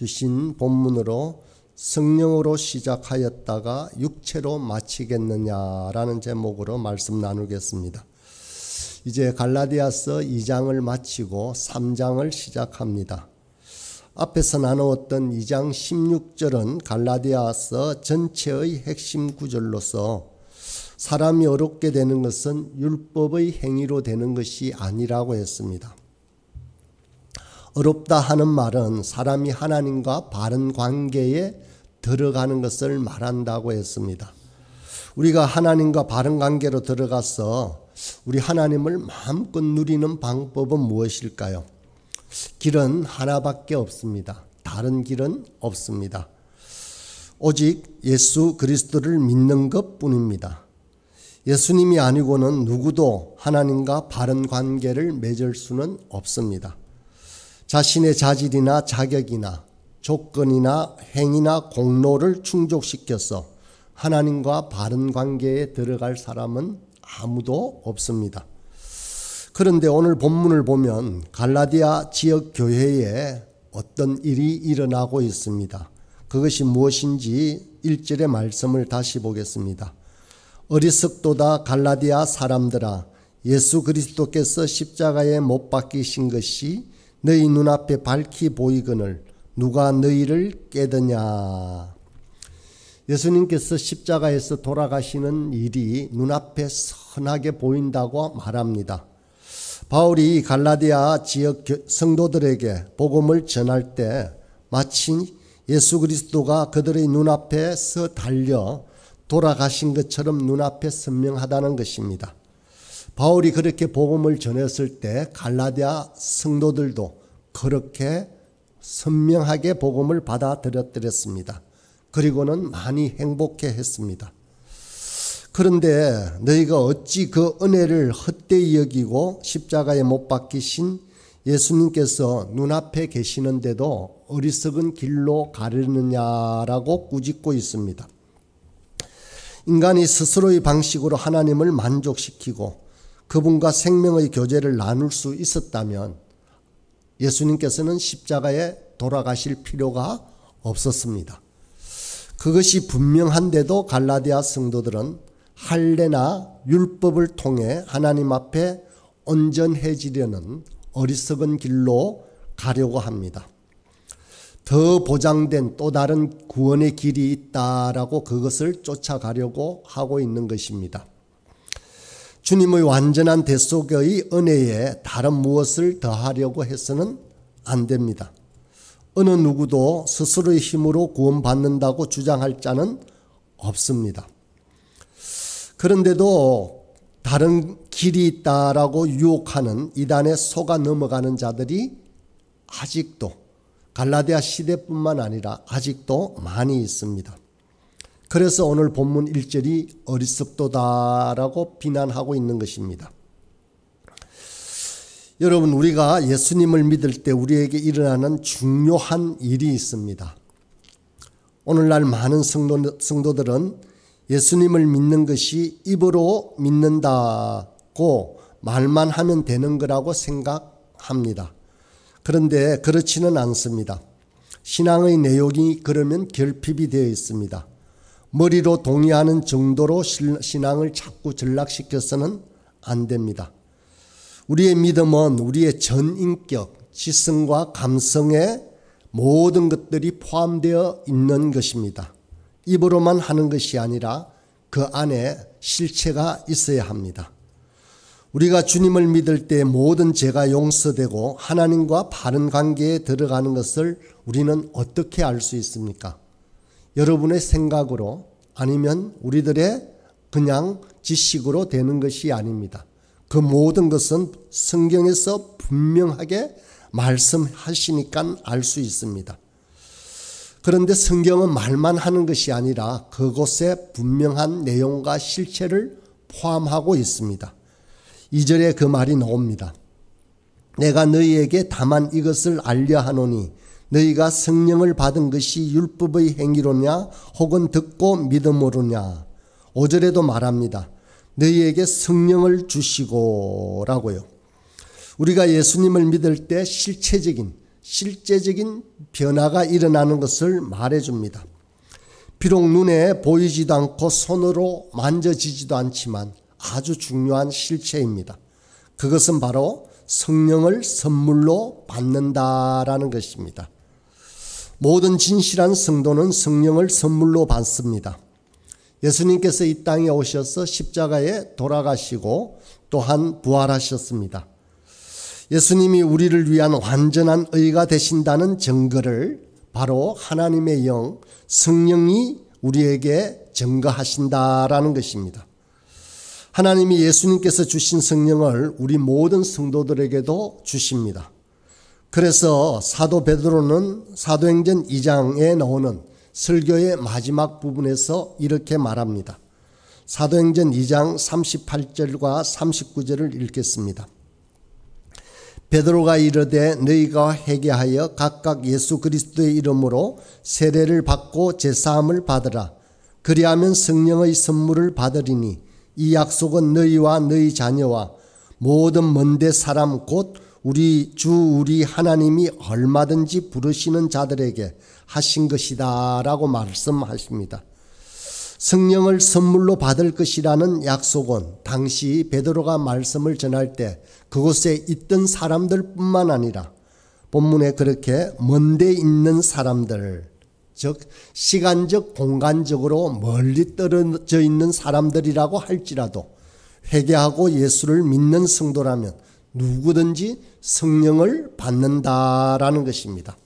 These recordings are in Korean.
주신 본문으로 성령으로 시작하였다가 육체로 마치겠느냐라는 제목으로 말씀 나누겠습니다. 이제 갈라디아서 2장을 마치고 3장을 시작합니다. 앞에서 나누었던 2장 16절은 갈라디아서 전체의 핵심 구절로서 사람이 어렵게 되는 것은 율법의 행위로 되는 것이 아니라고 했습니다. 어렵다 하는 말은 사람이 하나님과 바른 관계에 들어가는 것을 말한다고 했습니다. 우리가 하나님과 바른 관계로 들어가서 우리 하나님을 마음껏 누리는 방법은 무엇일까요? 길은 하나밖에 없습니다. 다른 길은 없습니다. 오직 예수 그리스도를 믿는 것뿐입니다. 예수님이 아니고는 누구도 하나님과 바른 관계를 맺을 수는 없습니다. 자신의 자질이나 자격이나 조건이나 행위나 공로를 충족시켜서 하나님과 바른 관계에 들어갈 사람은 아무도 없습니다. 그런데 오늘 본문을 보면 갈라디아 지역 교회에 어떤 일이 일어나고 있습니다. 그것이 무엇인지 1절의 말씀을 다시 보겠습니다. 어리석도다 갈라디아 사람들아, 예수 그리스도께서 십자가에 못 박히신 것이 너희 눈앞에 밝히 보이거늘 누가 너희를 깨드냐. 예수님께서 십자가에서 돌아가시는 일이 눈앞에 선하게 보인다고 말합니다. 바울이 갈라디아 지역 성도들에게 복음을 전할 때 마치 예수 그리스도가 그들의 눈앞에서 달려 돌아가신 것처럼 눈앞에 선명하다는 것입니다. 바울이 그렇게 복음을 전했을 때 갈라디아 성도들도 그렇게 선명하게 복음을 받아들였습니다. 그리고는 많이 행복해 했습니다. 그런데 너희가 어찌 그 은혜를 헛되이 여기고 십자가에 못 박히신 예수님께서 눈앞에 계시는데도 어리석은 길로 가려느냐라고 꾸짖고 있습니다. 인간이 스스로의 방식으로 하나님을 만족시키고 그분과 생명의 교제를 나눌 수 있었다면 예수님께서는 십자가에 돌아가실 필요가 없었습니다. 그것이 분명한데도 갈라디아 성도들은 할례나 율법을 통해 하나님 앞에 온전해지려는 어리석은 길로 가려고 합니다. 더 보장된 또 다른 구원의 길이 있다라고 그것을 쫓아가려고 하고 있는 것입니다. 주님의 완전한 대속의 은혜에 다른 무엇을 더하려고 해서는 안 됩니다. 어느 누구도 스스로의 힘으로 구원받는다고 주장할 자는 없습니다. 그런데도 다른 길이 있다라고 유혹하는 이단에 속아 넘어가는 자들이 아직도 갈라디아 시대뿐만 아니라 아직도 많이 있습니다. 그래서 오늘 본문 1절이 어리석도다라고 비난하고 있는 것입니다. 여러분, 우리가 예수님을 믿을 때 우리에게 일어나는 중요한 일이 있습니다. 오늘날 많은 성도들은 예수님을 믿는 것이 입으로 믿는다고 말만 하면 되는 거라고 생각합니다. 그런데 그렇지는 않습니다. 신앙의 내용이 그러면 결핍이 되어 있습니다. 머리로 동의하는 정도로 신앙을 자꾸 전락시켜서는 안 됩니다. 우리의 믿음은 우리의 전인격, 지성과 감성의 모든 것들이 포함되어 있는 것입니다. 입으로만 하는 것이 아니라 그 안에 실체가 있어야 합니다. 우리가 주님을 믿을 때 모든 죄가 용서되고 하나님과 바른 관계에 들어가는 것을 우리는 어떻게 알 수 있습니까? 여러분의 생각으로 아니면 우리들의 그냥 지식으로 되는 것이 아닙니다. 그 모든 것은 성경에서 분명하게 말씀하시니까 알 수 있습니다. 그런데 성경은 말만 하는 것이 아니라 그곳에 분명한 내용과 실체를 포함하고 있습니다. 2절에 그 말이 나옵니다. 내가 너희에게 다만 이것을 알려 하노니 너희가 성령을 받은 것이 율법의 행위로냐 혹은 듣고 믿음으로냐. 5절에도 말합니다. 너희에게 성령을 주시고 라고요. 우리가 예수님을 믿을 때 실체적인 실제적인 변화가 일어나는 것을 말해줍니다. 비록 눈에 보이지도 않고 손으로 만져지지도 않지만 아주 중요한 실체입니다. 그것은 바로 성령을 선물로 받는다라는 것입니다. 모든 진실한 성도는 성령을 선물로 받습니다. 예수님께서 이 땅에 오셔서 십자가에 돌아가시고 또한 부활하셨습니다. 예수님이 우리를 위한 완전한 의가 되신다는 증거를 바로 하나님의 영, 성령이 우리에게 증거하신다라는 것입니다. 하나님이 예수님께서 주신 성령을 우리 모든 성도들에게도 주십니다. 그래서 사도 베드로는 사도행전 2장에 나오는 설교의 마지막 부분에서 이렇게 말합니다. 사도행전 2장 38절과 39절을 읽겠습니다. 베드로가 이르되 너희가 회개하여 각각 예수 그리스도의 이름으로 세례를 받고 제사함을 받으라. 그리하면 성령의 선물을 받으리니 이 약속은 너희와 너희 자녀와 모든 먼데 사람 곧 우리 주 우리 하나님이 얼마든지 부르시는 자들에게 하신 것이다 라고 말씀하십니다. 성령을 선물로 받을 것이라는 약속은 당시 베드로가 말씀을 전할 때 그곳에 있던 사람들 뿐만 아니라 본문에 그렇게 먼데 있는 사람들, 즉 시간적 공간적으로 멀리 떨어져 있는 사람들이라고 할지라도 회개하고 예수를 믿는 성도라면 누구든지 성령을 받는다라는 것입니다.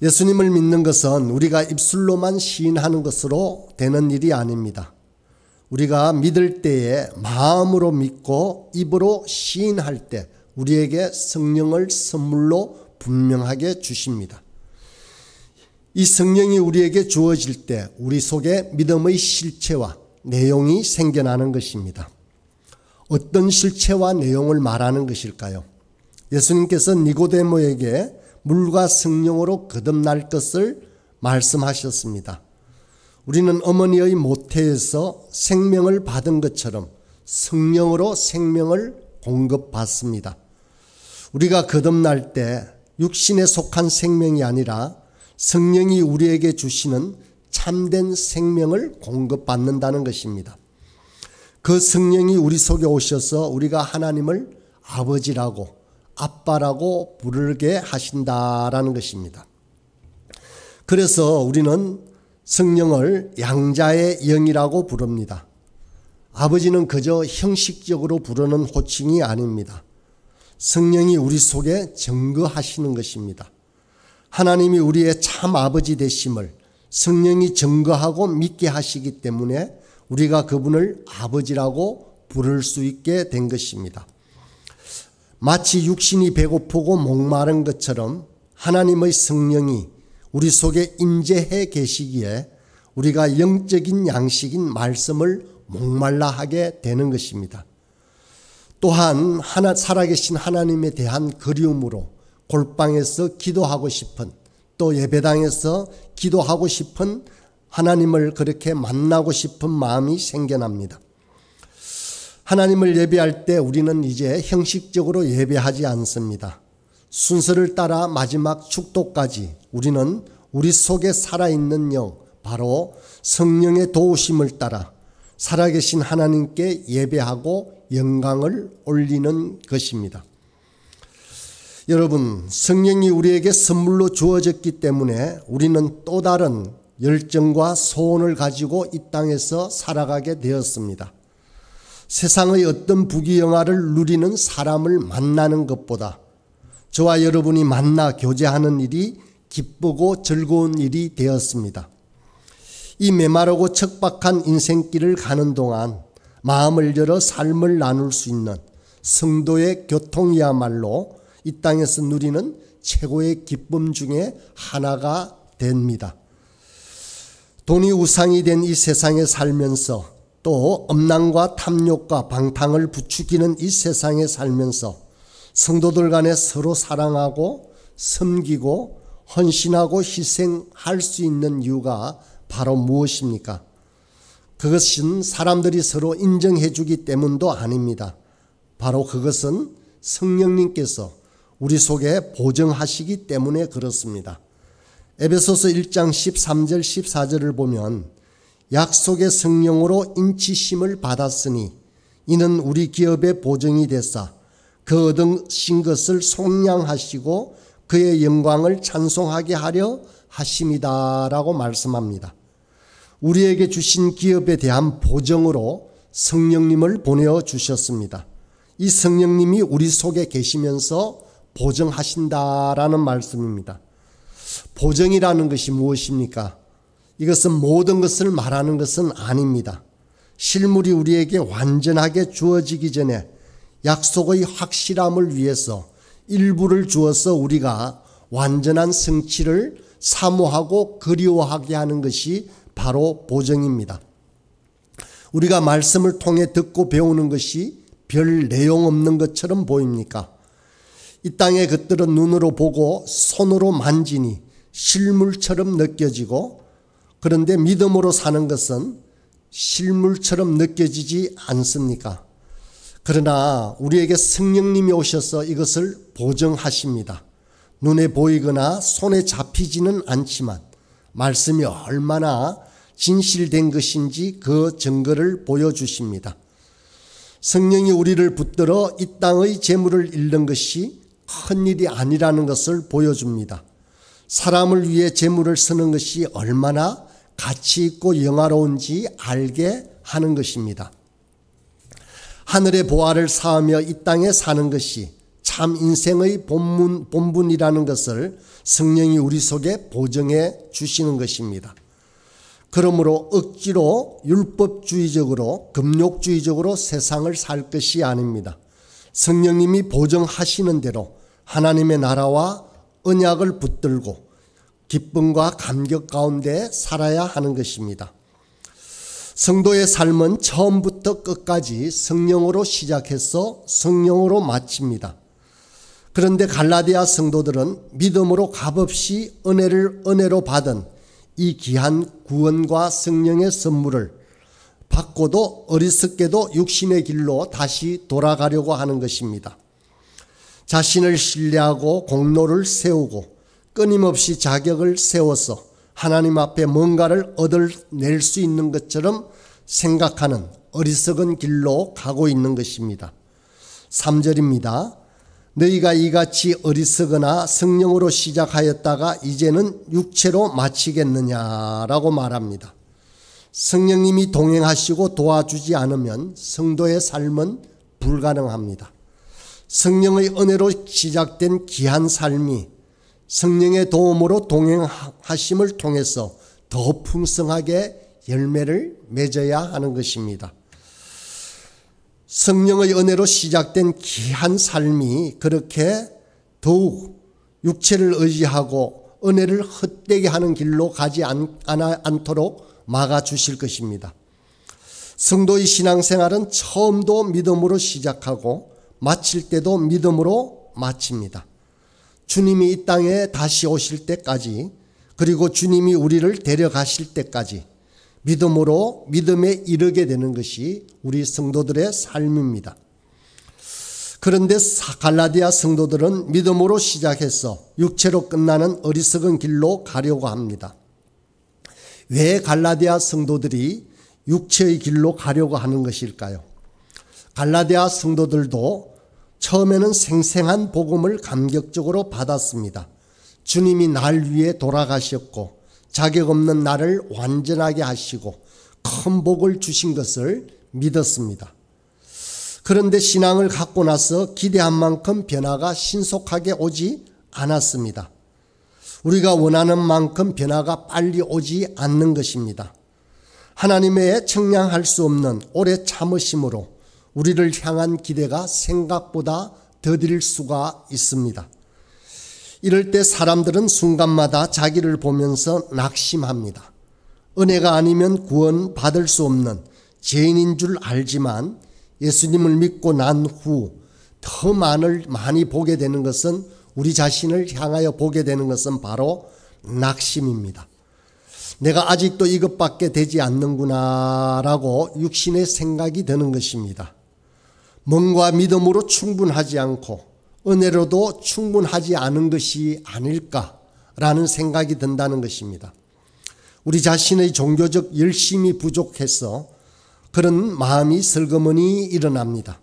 예수님을 믿는 것은 우리가 입술로만 시인하는 것으로 되는 일이 아닙니다. 우리가 믿을 때에 마음으로 믿고 입으로 시인할 때 우리에게 성령을 선물로 분명하게 주십니다. 이 성령이 우리에게 주어질 때 우리 속에 믿음의 실체와 내용이 생겨나는 것입니다. 어떤 실체와 내용을 말하는 것일까요? 예수님께서 니고데모에게 물과 성령으로 거듭날 것을 말씀하셨습니다. 우리는 어머니의 모태에서 생명을 받은 것처럼 성령으로 생명을 공급받습니다. 우리가 거듭날 때 육신에 속한 생명이 아니라 성령이 우리에게 주시는 참된 생명을 공급받는다는 것입니다. 그 성령이 우리 속에 오셔서 우리가 하나님을 아버지라고 아빠라고 부르게 하신다라는 것입니다. 그래서 우리는 성령을 양자의 영이라고 부릅니다. 아버지는 그저 형식적으로 부르는 호칭이 아닙니다. 성령이 우리 속에 증거하시는 것입니다. 하나님이 우리의 참 아버지 되심을 성령이 증거하고 믿게 하시기 때문에 우리가 그분을 아버지라고 부를 수 있게 된 것입니다. 마치 육신이 배고프고 목마른 것처럼 하나님의 성령이 우리 속에 임재해 계시기에 우리가 영적인 양식인 말씀을 목말라 하게 되는 것입니다. 또한 살아계신 하나님에 대한 그리움으로 골방에서 기도하고 싶은, 또 예배당에서 기도하고 싶은, 하나님을 그렇게 만나고 싶은 마음이 생겨납니다. 하나님을 예배할 때 우리는 이제 형식적으로 예배하지 않습니다. 순서를 따라 마지막 축도까지 우리는 우리 속에 살아있는 영, 바로 성령의 도우심을 따라 살아계신 하나님께 예배하고 영광을 올리는 것입니다. 여러분, 성령이 우리에게 선물로 주어졌기 때문에 우리는 또 다른 열정과 소원을 가지고 이 땅에서 살아가게 되었습니다. 세상의 어떤 부귀영화를 누리는 사람을 만나는 것보다 저와 여러분이 만나 교제하는 일이 기쁘고 즐거운 일이 되었습니다. 이 메마르고 척박한 인생길을 가는 동안 마음을 열어 삶을 나눌 수 있는 성도의 교통이야말로 이 땅에서 누리는 최고의 기쁨 중에 하나가 됩니다. 돈이 우상이 된 이 세상에 살면서 또 음란과 탐욕과 방탕을 부추기는 이 세상에 살면서 성도들 간에 서로 사랑하고 섬기고 헌신하고 희생할 수 있는 이유가 바로 무엇입니까? 그것은 사람들이 서로 인정해 주기 때문도 아닙니다. 바로 그것은 성령님께서 우리 속에 보증하시기 때문에 그렇습니다. 에베소서 1장 13절 14절을 보면 약속의 성령으로 인치심을 받았으니 이는 우리 기업의 보증이 됐사 그 얻으신 것을 속량하시고 그의 영광을 찬송하게 하려 하심이다 라고 말씀합니다. 우리에게 주신 기업에 대한 보증으로 성령님을 보내주셨습니다. 이 성령님이 우리 속에 계시면서 보증하신다라는 말씀입니다. 보증이라는 것이 무엇입니까? 이것은 모든 것을 말하는 것은 아닙니다. 실물이 우리에게 완전하게 주어지기 전에 약속의 확실함을 위해서 일부를 주어서 우리가 완전한 성취를 사모하고 그리워하게 하는 것이 바로 보증입니다. 우리가 말씀을 통해 듣고 배우는 것이 별 내용 없는 것처럼 보입니까? 이 땅의 것들은 눈으로 보고 손으로 만지니 실물처럼 느껴지고 그런데 믿음으로 사는 것은 실물처럼 느껴지지 않습니까? 그러나 우리에게 성령님이 오셔서 이것을 보증하십니다. 눈에 보이거나 손에 잡히지는 않지만 말씀이 얼마나 진실된 것인지 그 증거를 보여주십니다. 성령이 우리를 붙들어 이 땅의 재물을 잃는 것이 큰 일이 아니라는 것을 보여줍니다. 사람을 위해 재물을 쓰는 것이 얼마나 가치 있고 영화로운지 알게 하는 것입니다. 하늘의 보화를 쌓으며 이 땅에 사는 것이 참 인생의 본분이라는 것을 성령이 우리 속에 보증해 주시는 것입니다. 그러므로 억지로 율법주의적으로 금욕주의적으로 세상을 살 것이 아닙니다. 성령님이 보증하시는 대로 하나님의 나라와 언약을 붙들고 기쁨과 감격 가운데 살아야 하는 것입니다. 성도의 삶은 처음부터 끝까지 성령으로 시작해서 성령으로 마칩니다. 그런데 갈라디아 성도들은 믿음으로 값없이 은혜로 받은 이 귀한 구원과 성령의 선물을 받고도 어리석게도 육신의 길로 다시 돌아가려고 하는 것입니다. 자신을 신뢰하고 공로를 세우고 끊임없이 자격을 세워서 하나님 앞에 뭔가를 얻어낼 수 있는 것처럼 생각하는 어리석은 길로 가고 있는 것입니다. 3절입니다. 너희가 이같이 어리석으나 성령으로 시작하였다가 이제는 육체로 마치겠느냐라고 말합니다. 성령님이 동행하시고 도와주지 않으면 성도의 삶은 불가능합니다. 성령의 은혜로 시작된 귀한 삶이 성령의 도움으로 동행하심을 통해서 더 풍성하게 열매를 맺어야 하는 것입니다. 성령의 은혜로 시작된 귀한 삶이 그렇게 더욱 육체를 의지하고 은혜를 헛되게 하는 길로 가지 않도록 막아주실 것입니다. 성도의 신앙생활은 처음도 믿음으로 시작하고 마칠 때도 믿음으로 마칩니다. 주님이 이 땅에 다시 오실 때까지 그리고 주님이 우리를 데려가실 때까지 믿음으로 믿음에 이르게 되는 것이 우리 성도들의 삶입니다. 그런데 갈라디아 성도들은 믿음으로 시작해서 육체로 끝나는 어리석은 길로 가려고 합니다. 왜 갈라디아 성도들이 육체의 길로 가려고 하는 것일까요? 갈라디아 성도들도 처음에는 생생한 복음을 감격적으로 받았습니다. 주님이 날 위해 돌아가셨고 자격 없는 나를 완전하게 하시고 큰 복을 주신 것을 믿었습니다. 그런데 신앙을 갖고 나서 기대한 만큼 변화가 신속하게 오지 않았습니다. 우리가 원하는 만큼 변화가 빨리 오지 않는 것입니다. 하나님의 청량할 수 없는 오래 참으심으로 우리를 향한 기대가 생각보다 더딜 수가 있습니다. 이럴 때 사람들은 순간마다 자기를 보면서 낙심합니다. 은혜가 아니면 구원 받을 수 없는 죄인인 줄 알지만 예수님을 믿고 난 후 더 많이 보게 되는 것은 우리 자신을 향하여 보게 되는 것은 바로 낙심입니다. 내가 아직도 이것밖에 되지 않는구나 라고 육신의 생각이 드는 것입니다. 몸과 믿음으로 충분하지 않고 은혜로도 충분하지 않은 것이 아닐까라는 생각이 든다는 것입니다. 우리 자신의 종교적 열심이 부족해서 그런 마음이 슬그머니 일어납니다.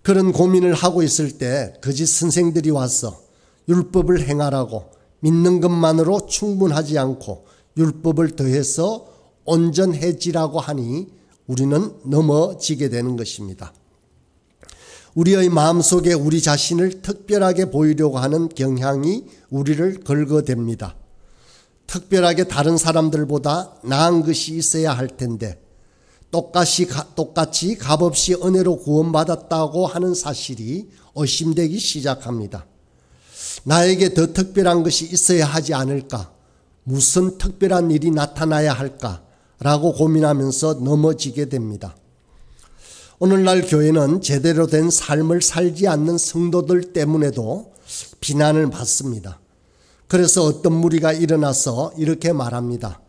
그런 고민을 하고 있을 때 거짓 선생들이 와서 율법을 행하라고 믿는 것만으로 충분하지 않고 율법을 더해서 온전해지라고 하니 우리는 넘어지게 되는 것입니다. 우리의 마음속에 우리 자신을 특별하게 보이려고 하는 경향이 우리를 걸거댑니다. 특별하게 다른 사람들보다 나은 것이 있어야 할 텐데 똑같이 값없이 은혜로 구원받았다고 하는 사실이 의심되기 시작합니다. 나에게 더 특별한 것이 있어야 하지 않을까? 무슨 특별한 일이 나타나야 할까? 라고 고민하면서 넘어지게 됩니다. 오늘날 교회는 제대로 된 삶을 살지 않는 성도들 때문에도 비난을 받습니다. 그래서 어떤 무리가 일어나서 이렇게 말합니다.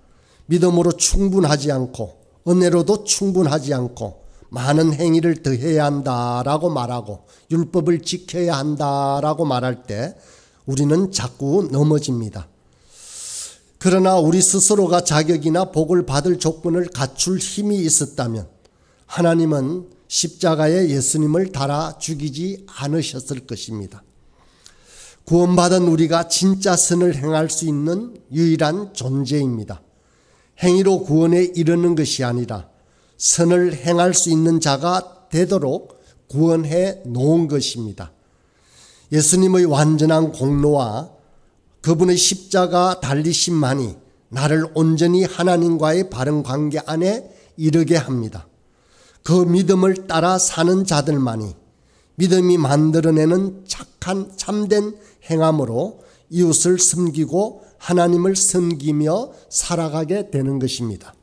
믿음으로 충분하지 않고 은혜로도 충분하지 않고 많은 행위를 더해야 한다라고 말하고 율법을 지켜야 한다라고 말할 때 우리는 자꾸 넘어집니다. 그러나 우리 스스로가 자격이나 복을 받을 조건을 갖출 힘이 있었다면 하나님은 십자가에 예수님을 달아 죽이지 않으셨을 것입니다. 구원받은 우리가 진짜 선을 행할 수 있는 유일한 존재입니다. 행위로 구원에 이르는 것이 아니라 선을 행할 수 있는 자가 되도록 구원해 놓은 것입니다. 예수님의 완전한 공로와 그분의 십자가 달리심만이 나를 온전히 하나님과의 바른 관계 안에 이르게 합니다. 그 믿음을 따라 사는 자들만이 믿음이 만들어내는 착한 참된 행함으로 이웃을 섬기고 하나님을 섬기며 살아가게 되는 것입니다.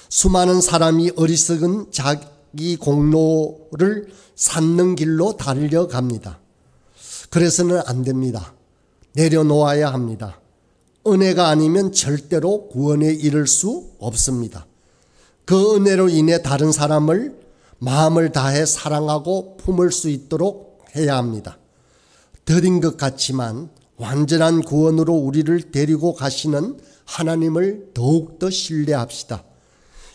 수많은 사람이 어리석은 자기 공로를 쌓는 길로 달려갑니다. 그래서는 안 됩니다. 내려놓아야 합니다. 은혜가 아니면 절대로 구원에 이를 수 없습니다. 그 은혜로 인해 다른 사람을 마음을 다해 사랑하고 품을 수 있도록 해야 합니다. 더딘 것 같지만 완전한 구원으로 우리를 데리고 가시는 하나님을 더욱더 신뢰합시다.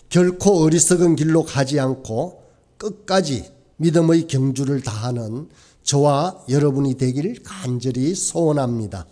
결코 어리석은 길로 가지 않고 끝까지 믿음의 경주를 다하는 저와 여러분이 되길 간절히 소원합니다.